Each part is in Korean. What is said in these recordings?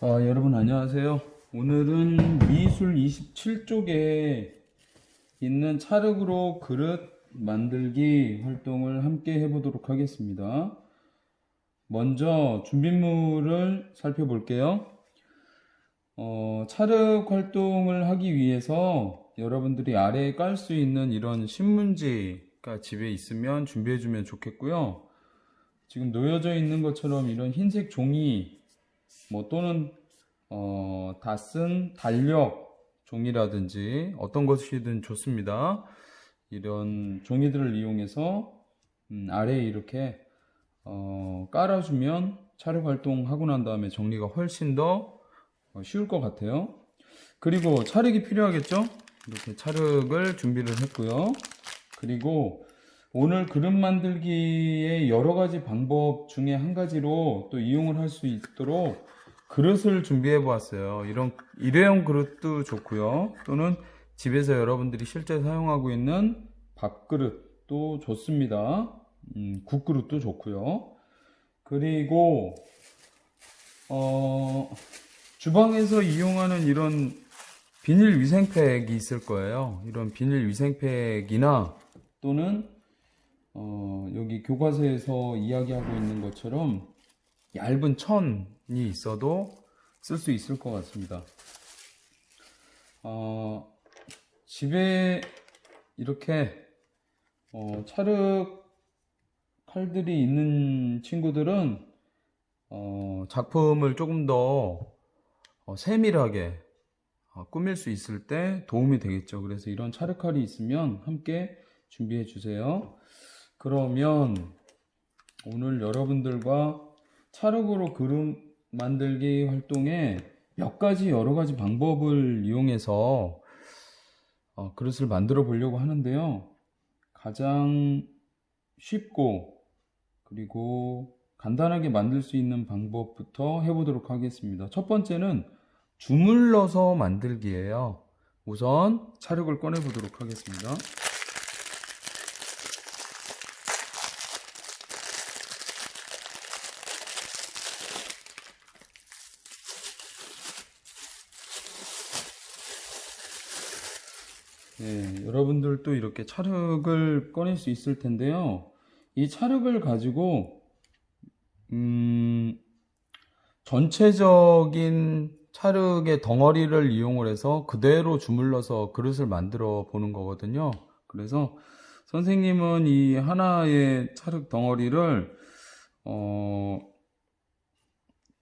여러분 안녕하세요. 오늘은 미술 27쪽에 있는 찰흙으로 그릇 만들기 활동을 함께 해보도록 하겠습니다. 먼저 준비물을 살펴볼게요. 찰흙 활동을 하기 위해서 여러분들이 아래에 깔 수 있는 이런 신문지가 집에 있으면 준비해주면 좋겠고요. 지금 놓여져 있는 것처럼 이런 흰색 종이 또는 다 쓴 달력 종이라든지 어떤 것이든 좋습니다. 이런 종이들을 이용해서 아래에 이렇게 깔아주면 촬영 활동하고 난 다음에 정리가 훨씬 더 쉬울 것 같아요. 그리고 찰흙이 필요하겠죠? 이렇게 찰흙을 준비를 했고요. 그리고 오늘 그릇 만들기의 여러 가지 방법 중에 한 가지로 또 이용을 할 수 있도록 그릇을 준비해 보았어요. 이런 일회용 그릇도 좋고요. 또는 집에서 여러분들이 실제 사용하고 있는 밥그릇도 좋습니다. 국그릇도 좋고요. 그리고 주방에서 이용하는 이런 비닐 위생팩이 있을 거예요. 이런 비닐 위생팩이나 또는 여기 교과서에서 이야기하고 있는 것처럼 얇은 천이 있어도 쓸 수 있을 것 같습니다. 집에 이렇게 찰흙 칼들이 있는 친구들은 작품을 조금 더 세밀하게 꾸밀 수 있을 때 도움이 되겠죠. 그래서 이런 찰흙 칼이 있으면 함께 준비해 주세요. 그러면 오늘 여러분들과 찰흙으로 그릇 만들기 활동에 여러 가지 방법을 이용해서 그릇을 만들어 보려고 하는데요. 가장 쉽고 그리고 간단하게 만들 수 있는 방법부터 해보도록 하겠습니다. 첫 번째는 주물러서 만들기예요. 우선 찰흙을 꺼내 보도록 하겠습니다. 네, 여러분들도 이렇게 찰흙을 꺼낼 수 있을 텐데요. 이 찰흙을 가지고 전체적인 찰흙의 덩어리를 이용을 해서 그대로 주물러서 그릇을 만들어 보는 거거든요. 그래서 선생님은 이 하나의 찰흙 덩어리를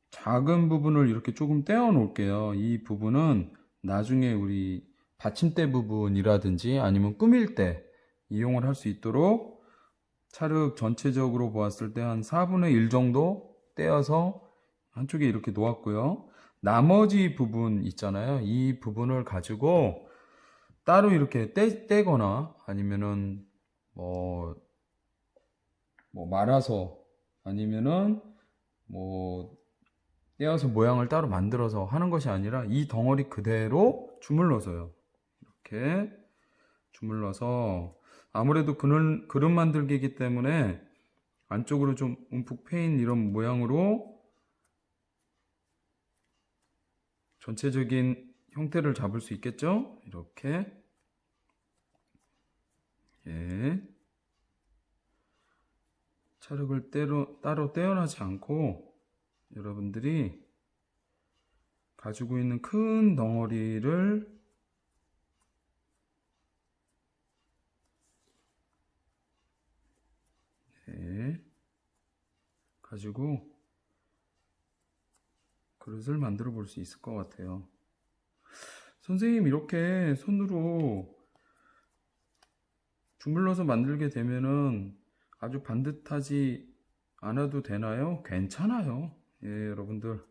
작은 부분을 이렇게 조금 떼어 놓을게요. 이 부분은 나중에 우리 받침대 부분이라든지 아니면 꾸밀 때 이용을 할 수 있도록 찰흙 전체적으로 보았을 때 한 4분의 1 정도 떼어서 한쪽에 이렇게 놓았고요. 나머지 부분 있잖아요. 이 부분을 가지고 따로 이렇게 떼거나 아니면은 말아서 아니면은 떼어서 모양을 따로 만들어서 하는 것이 아니라 이 덩어리 그대로 주물러서요. 이렇게 주물러서 아무래도 그릇 만들기이기 때문에 안쪽으로 좀 움푹 패인 이런 모양으로 전체적인 형태를 잡을 수 있겠죠? 이렇게 찰흙을 따로 떼어내지 않고 여러분들이 가지고 있는 큰 덩어리를 가지고 그릇을 만들어 볼 수 있을 것 같아요. 선생님 이렇게 손으로 주물러서 만들게 되면은 아주 반듯하지 않아도 되나요? 괜찮아요. 여러분들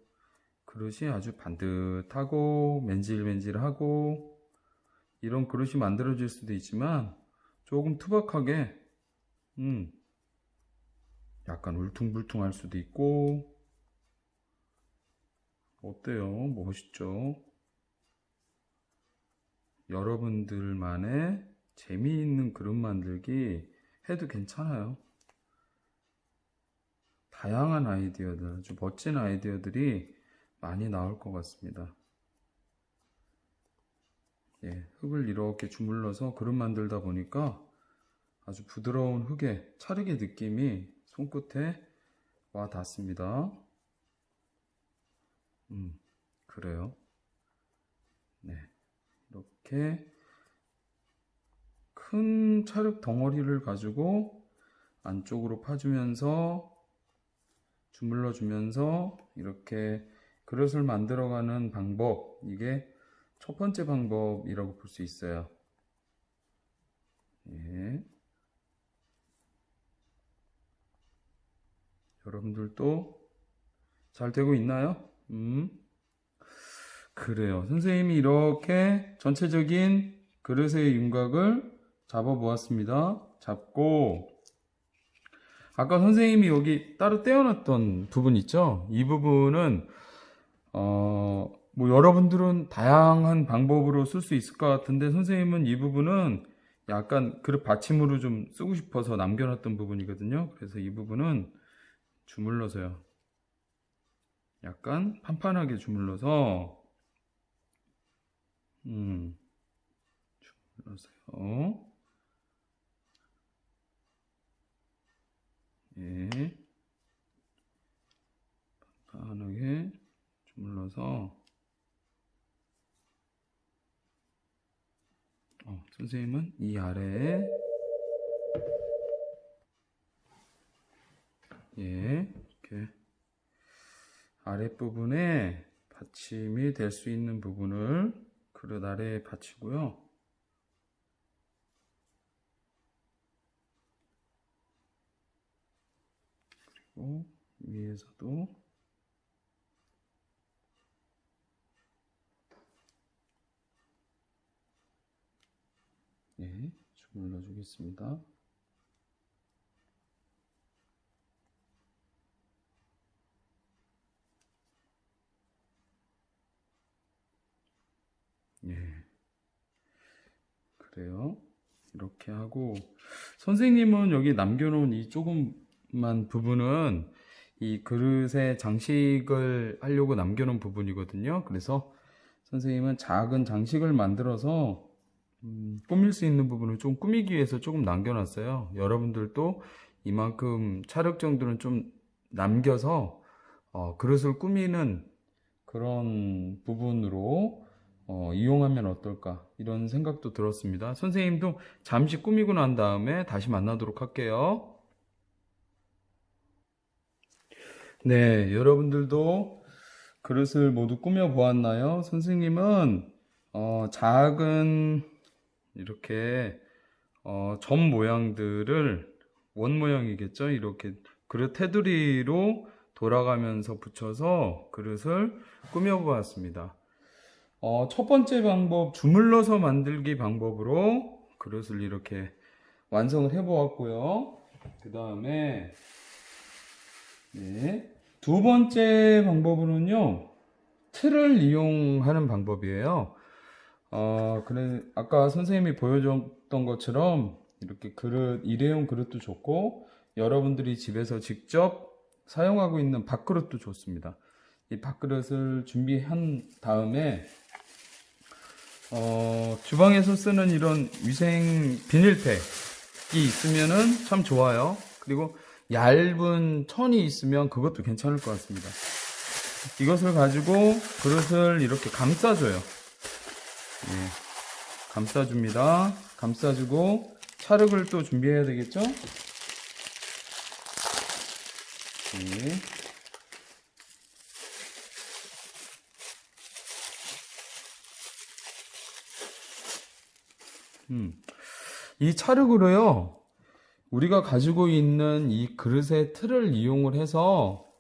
그릇이 아주 반듯하고 맨질맨질하고 이런 그릇이 만들어질 수도 있지만 조금 투박하게 약간 울퉁불퉁할 수도 있고 어때요? 멋있죠? 여러분들만의 재미있는 그릇 만들기 해도 괜찮아요. 다양한 아이디어들, 아주 멋진 아이디어들이 많이 나올 것 같습니다. 예, 흙을 이렇게 주물러서 그릇 만들다 보니까 아주 부드러운 흙의 찰흙의 느낌이 손끝에 와 닿습니다. 그래요. 네, 이렇게 큰 찰흙 덩어리를 가지고 안쪽으로 파주면서 주물러 주면서 이렇게 그릇을 만들어가는 방법, 이게 첫 번째 방법이라고 볼 수 있어요. 예. 여러분들도 잘 되고 있나요? 그래요. 선생님이 이렇게 전체적인 그릇의 윤곽을 잡아 보았습니다. 잡고 아까 선생님이 여기 따로 떼어놨던 부분 있죠? 이 부분은 뭐 여러분들은 다양한 방법으로 쓸 수 있을 것 같은데 선생님은 이 부분은 약간 그릇 받침으로 좀 쓰고 싶어서 남겨놨던 부분이거든요. 그래서 이 부분은 주물러서요. 약간 판판하게 주물러서요. 예. 판판하게 주물러서 선생님은 이 아래에 예, 이렇게 아랫부분에 받침이 될 수 있는 부분을 그릇 아래에 받치고요. 그리고 위에서도 예, 주물러 주겠습니다. 예, 그래요. 이렇게 하고 선생님은 여기 남겨놓은 이 조금만 부분은 이 그릇에 장식을 하려고 남겨놓은 부분이거든요. 그래서 선생님은 작은 장식을 만들어서 꾸밀 수 있는 부분을 좀 꾸미기 위해서 조금 남겨놨어요. 여러분들도 이만큼 찰흙 정도는 좀 남겨서 그릇을 꾸미는 그런 부분으로 이용하면 어떨까 이런 생각도 들었습니다. 선생님도 잠시 꾸미고 난 다음에 다시 만나도록 할게요. 네, 여러분들도 그릇을 모두 꾸며 보았나요? 선생님은 작은 이렇게 점 모양들을 원 모양이겠죠? 이렇게 그릇 테두리로 돌아가면서 붙여서 그릇을 꾸며 보았습니다. 첫 번째 방법, 주물러서 만들기 방법으로 그릇을 이렇게 완성을 해 보았고요. 그 다음에 네, 두 번째 방법으로는요, 틀을 이용하는 방법이에요. 그래, 아까 선생님이 보여줬던 것처럼 이렇게 그릇, 일회용 그릇도 좋고, 여러분들이 집에서 직접 사용하고 있는 밥그릇도 좋습니다. 이 밥그릇을 준비한 다음에, 주방에서 쓰는 이런 위생 비닐팩이 있으면은 참 좋아요. 그리고 얇은 천이 있으면 그것도 괜찮을 것 같습니다. 이것을 가지고 그릇을 이렇게 감싸줘요. 예, 감싸줍니다. 감싸주고 찰흙을 또 준비해야 되겠죠? 예. 이 찰흙으로요, 우리가 가지고 있는 이 그릇의 틀을 이용을 해서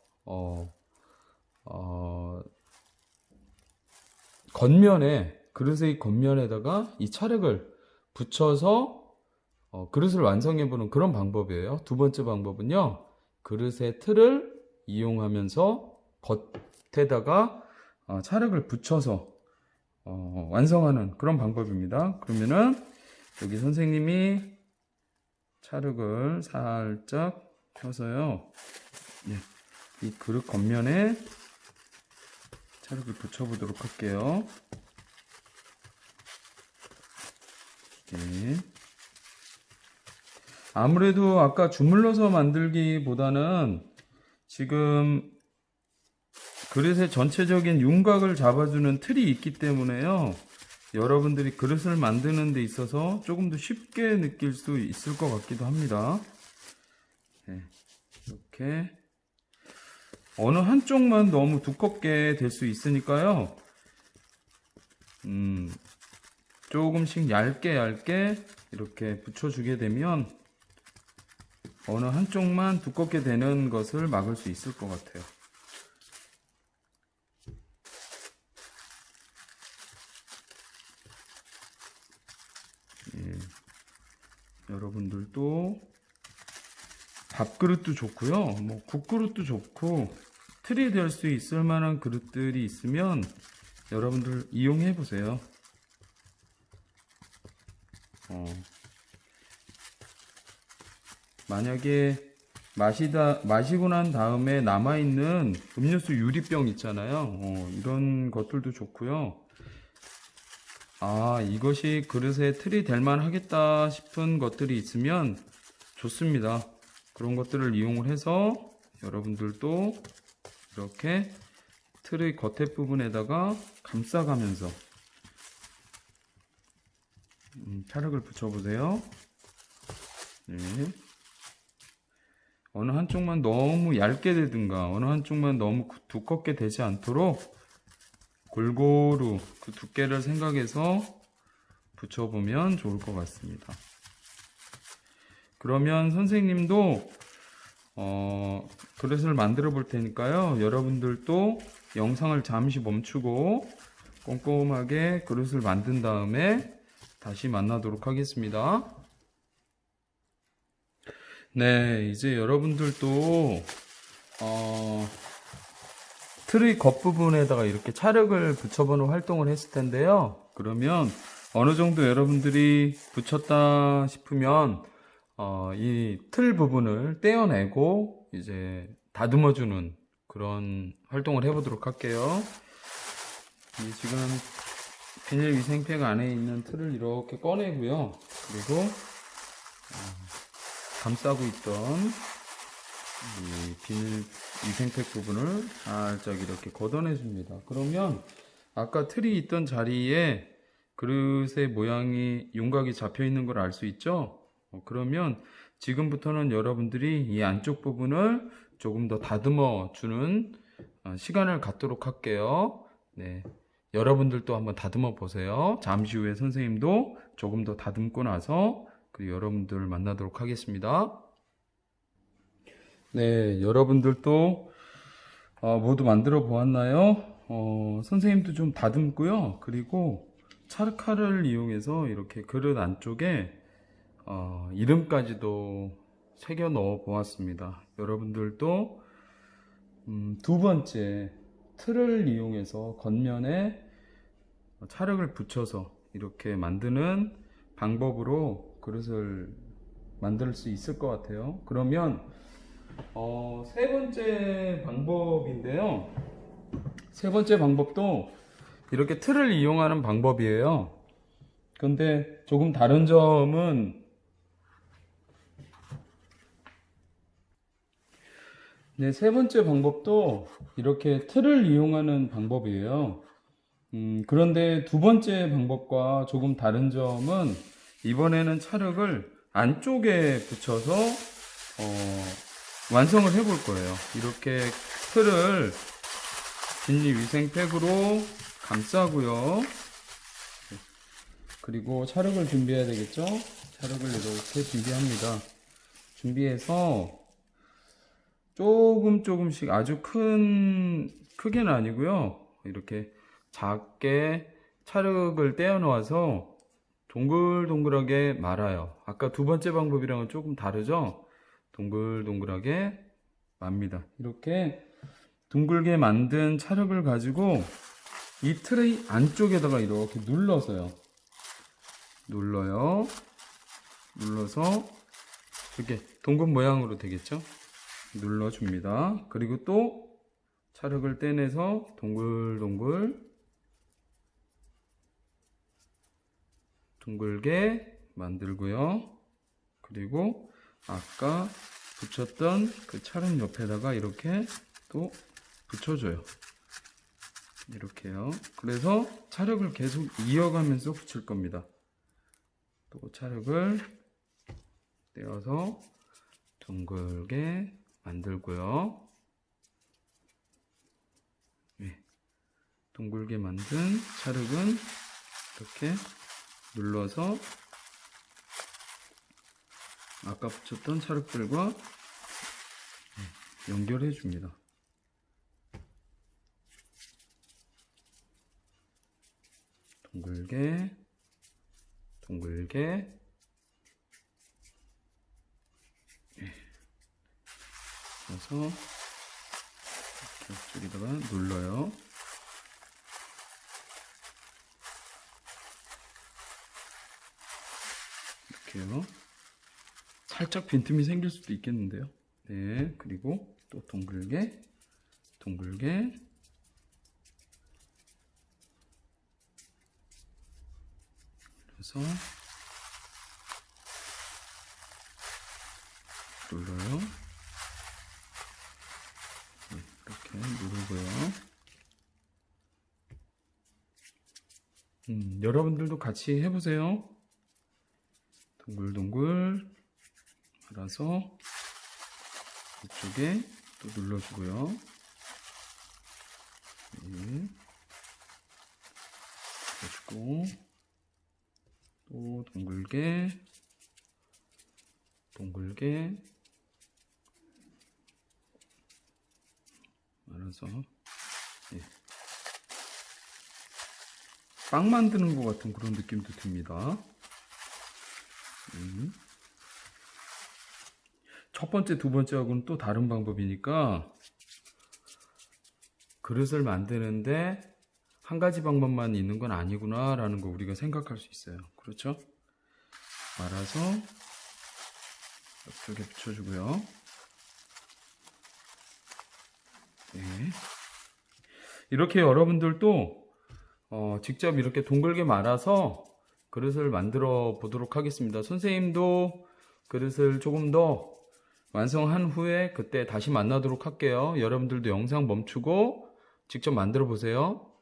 그릇의 겉면에다가 이 찰흙을 붙여서 그릇을 완성해 보는 그런 방법이에요. 두 번째 방법은요, 그릇의 틀을 이용하면서 겉에다가 찰흙을 붙여서 완성하는 그런 방법입니다. 그러면은 여기 선생님이 찰흙을 살짝 펴서요, 이 그릇 겉면에 찰흙을 붙여보도록 할게요. 네. 아무래도 아까 주물러서 만들기보다는 지금 그릇의 전체적인 윤곽을 잡아주는 틀이 있기 때문에요. 여러분들이 그릇을 만드는 데 있어서 조금 더 쉽게 느낄 수 있을 것 같기도 합니다. 네, 이렇게 어느 한쪽만 너무 두껍게 될 수 있으니까요. 조금씩 얇게 이렇게 붙여주게 되면 어느 한쪽만 두껍게 되는 것을 막을 수 있을 것 같아요. 예, 여러분들도 밥그릇도 좋고요, 뭐 국그릇도 좋고 틀이 될 수 있을 만한 그릇들이 있으면 여러분들 이용해 보세요. 만약에 마시고 난 다음에 남아있는 음료수 유리병 있잖아요. 이런 것들도 좋고요. 이것이 그릇에 틀이 될 만하겠다 싶은 것들이 있으면 좋습니다. 그런 것들을 이용을 해서 여러분들도 이렇게 틀의 겉에 부분에다가 감싸가면서 찰흙을 붙여보세요. 네. 어느 한쪽만 너무 얇게 되든가 어느 한쪽만 너무 두껍게 되지 않도록 골고루 그 두께를 생각해서 붙여보면 좋을 것 같습니다. 그러면 선생님도 그릇을 만들어 볼 테니까요. 여러분들도 영상을 잠시 멈추고 꼼꼼하게 그릇을 만든 다음에 다시 만나도록 하겠습니다. 네, 이제 여러분들도 틀의 겉부분에다가 이렇게 찰흙을 붙여보는 활동을 했을 텐데요. 그러면 어느 정도 여러분들이 붙였다 싶으면 이 틀 부분을 떼어내고 이제 다듬어주는 그런 활동을 해보도록 할게요. 지금 비닐위생팩 안에 있는 틀을 이렇게 꺼내고요. 그리고 감싸고 있던 이 비닐위생팩 부분을 살짝 이렇게 걷어내 줍니다. 그러면 아까 틀이 있던 자리에 그릇의 모양이 윤곽이 잡혀 있는 걸 알 수 있죠? 그러면 지금부터는 여러분들이 이 안쪽 부분을 조금 더 다듬어 주는 시간을 갖도록 할게요. 네, 여러분들도 한번 다듬어 보세요. 잠시 후에 선생님도 조금 더 다듬고 나서 그리고 여러분들 만나도록 하겠습니다. 네, 여러분들도 모두 만들어 보았나요? 선생님도 좀 다듬고요. 그리고 찰흙칼을 이용해서 이렇게 그릇 안쪽에 이름까지도 새겨 넣어 보았습니다. 여러분들도 두 번째 틀을 이용해서 겉면에 찰흙을 붙여서 이렇게 만드는 방법으로 그릇을 만들 수 있을 것 같아요. 그러면 세 번째 방법인데요. 세 번째 방법도 이렇게 틀을 이용하는 방법이에요. 근데 조금 다른 점은 네, 세 번째 방법도 이렇게 틀을 이용하는 방법이에요. 그런데 두 번째 방법과 조금 다른 점은 이번에는 찰흙을 안쪽에 붙여서 완성을 해 볼 거예요. 이렇게 틀을 비닐위생팩으로 감싸고요. 그리고 찰흙을 준비해야 되겠죠? 찰흙을 이렇게 준비합니다. 준비해서 조금씩 아주 크게는 아니고요. 이렇게 작게 찰흙을 떼어 놓아서 동글동글하게 말아요. 아까 두 번째 방법이랑은 조금 다르죠? 동글동글하게 맙니다. 이렇게 둥글게 만든 찰흙을 가지고 이 틀의 안쪽에다가 이렇게 눌러서요. 눌러서 이렇게 동근 모양으로 되겠죠? 눌러줍니다. 그리고 또 찰흙을 떼내서 동글동글 둥글게 만들고요. 그리고 아까 붙였던 그 찰흙 옆에다가 이렇게 또 붙여줘요. 이렇게요. 그래서 찰흙을 계속 이어가면서 붙일 겁니다. 또 찰흙을 떼어서 둥글게 만들고요. 네. 둥글게 만든 찰흙은 이렇게 눌러서 아까 붙였던 찰흙들과 연결해 줍니다. 둥글게 둥글게 그래서 이렇게 옆쪽에다가 눌러요. 이렇게요. 살짝 빈틈이 생길 수도 있겠는데요. 네, 그리고 또 둥글게 둥글게 그래서 눌러요. 네, 이렇게 누르고요. 여러분들도 같이 해보세요. 동글동글 말아서 이쪽에 또 눌러주고요. 네. 해주고 또 동글게 동글게 말아서 네. 빵 만드는 것 같은 그런 느낌도 듭니다. 첫 번째, 두 번째하고는 또 다른 방법이니까 그릇을 만드는데 한 가지 방법만 있는 건 아니구나 라는 거 우리가 생각할 수 있어요. 그렇죠? 말아서 옆쪽에 붙여주고요. 네. 이렇게 여러분들도 직접 이렇게 동글게 말아서 그릇을 만들어 보도록 하겠습니다. 선생님도 그릇을 조금 더 완성한 후에 그때 다시 만나도록 할게요. 여러분들도 영상 멈추고 직접 만들어 보세요.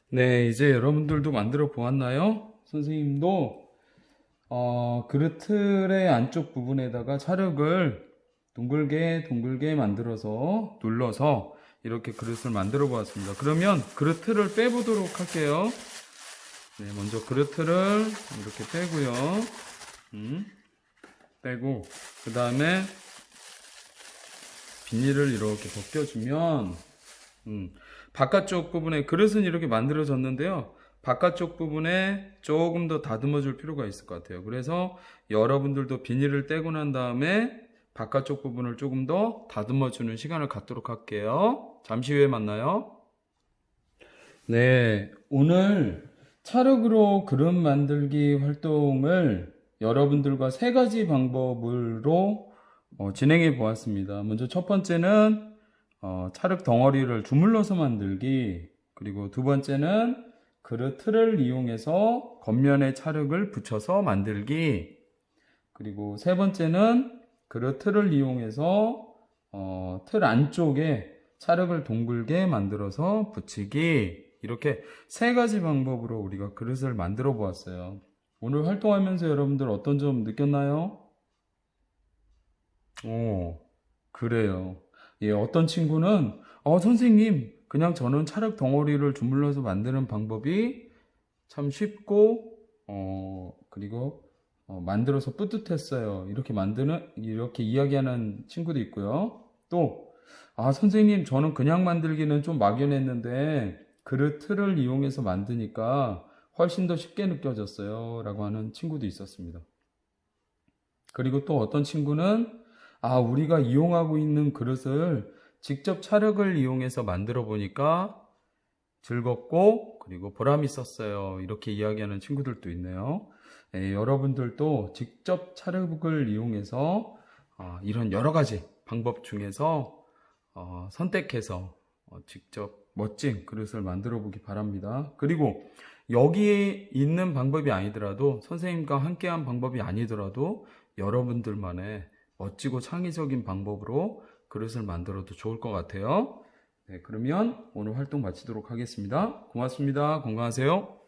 네, 이제 여러분들도 만들어 보았나요? 선생님도 그릇 틀의 안쪽 부분에다가 찰흙을 둥글게 만들어서 눌러서 이렇게 그릇을 만들어 보았습니다. 그러면 그릇 틀을 빼보도록 할게요. 네, 먼저 그릇 틀을 이렇게 빼고요. 빼고 그 다음에 비닐을 이렇게 벗겨주면 바깥쪽 부분에 그릇은 이렇게 만들어졌는데요. 바깥쪽 부분에 조금 더 다듬어 줄 필요가 있을 것 같아요. 그래서 여러분들도 비닐을 떼고 난 다음에 바깥쪽 부분을 조금 더 다듬어 주는 시간을 갖도록 할게요. 잠시 후에 만나요. 네, 오늘 찰흙으로 그릇 만들기 활동을 여러분들과 세 가지 방법으로 진행해 보았습니다. 먼저 첫 번째는 찰흙 덩어리를 주물러서 만들기, 그리고 두 번째는 그릇 틀을 이용해서 겉면에 찰흙을 붙여서 만들기, 그리고 세 번째는 그릇 틀을 이용해서 틀 안쪽에 찰흙을 동글게 만들어서 붙이기, 이렇게 세 가지 방법으로 우리가 그릇을 만들어 보았어요. 오늘 활동하면서 여러분들 어떤 점 느꼈나요? 그래요. 예, 어떤 친구는 선생님, 그냥 저는 찰흙 덩어리를 주물러서 만드는 방법이 참 쉽고 그리고 만들어서 뿌듯했어요. 이렇게 이야기하는 친구도 있고요. 또 선생님, 저는 그냥 만들기는 좀 막연했는데 그릇 틀을 이용해서 만드니까 훨씬 더 쉽게 느껴졌어요 라고 하는 친구도 있었습니다. 그리고 또 어떤 친구는 우리가 이용하고 있는 그릇을 직접 찰흙을 이용해서 만들어 보니까 즐겁고 그리고 보람 있었어요, 이렇게 이야기하는 친구들도 있네요. 여러분들도 직접 찰흙을 이용해서 이런 여러 가지 방법 중에서 선택해서 직접 멋진 그릇을 만들어 보기 바랍니다. 그리고 여기에 있는 방법이 아니더라도, 선생님과 함께한 방법이 아니더라도 여러분들만의 멋지고 창의적인 방법으로 그릇을 만들어도 좋을 것 같아요. 네, 그러면 오늘 활동 마치도록 하겠습니다. 고맙습니다. 건강하세요.